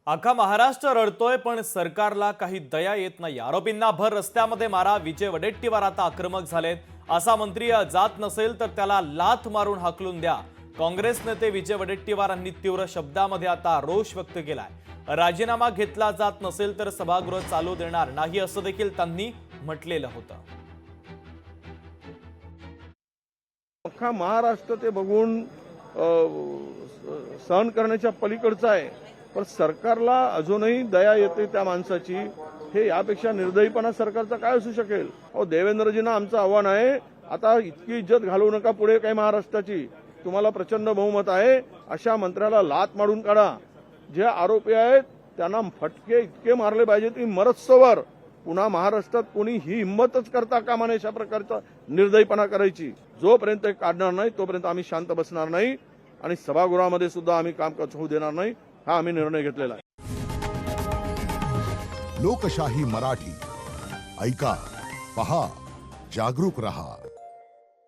अख्खा महाराष्ट्र रडतोय पण सरकारला काही दया येत नाही। आरोपींना भर रस्त्यामध्ये मारा। विजय वडेट्टीवार आता आक्रमक झालेत। असा मंत्री जात नसेल तर त्याला लाथ मारून हाकलून द्या। काँग्रेस नेते विजय वडेट्टीवारांनी तीव्र शब्दामध्ये आता रोष व्यक्त केलाय। राजीनामा घेतला जात नसेल तर सभागृह चालू देणार नाही असं देखील त्यांनी म्हटलेलं होतं। अख्खा महाराष्ट्र ते बघून सहन करण्याच्या पलीकडचा आहे, पण सरकारला अजूनही दया येते त्या माणसाची। हे यापेक्षा निर्दयीपणा सरकारचा काय असू शकेल? अहो, देवेंद्रजींना आमचं आव्हान आहे, आता इतकी इज्जत घालवू नका पुढे काही महाराष्ट्राची। तुम्हाला प्रचंड बहुमत आहे, अशा मंत्र्याला लाथ मारून काढा। जे आरोपी आहेत त्यांना फटके इतके मारले पाहिजे की मरस्तवर पुन्हा महाराष्ट्रात कोणी ही हिंमतच करता कामा नये अशा प्रकारचा निर्दयीपणा करायची। जोपर्यंत काढणार नाही तोपर्यंत आम्ही शांत बसणार नाही आणि सभागृहामध्ये सुद्धा आम्ही कामकाज होऊ देणार नाही, हा आम्ही निर्णय घेतलेला आहे। लोकशाही मराठी ऐका, पहा, जागरूक रहा।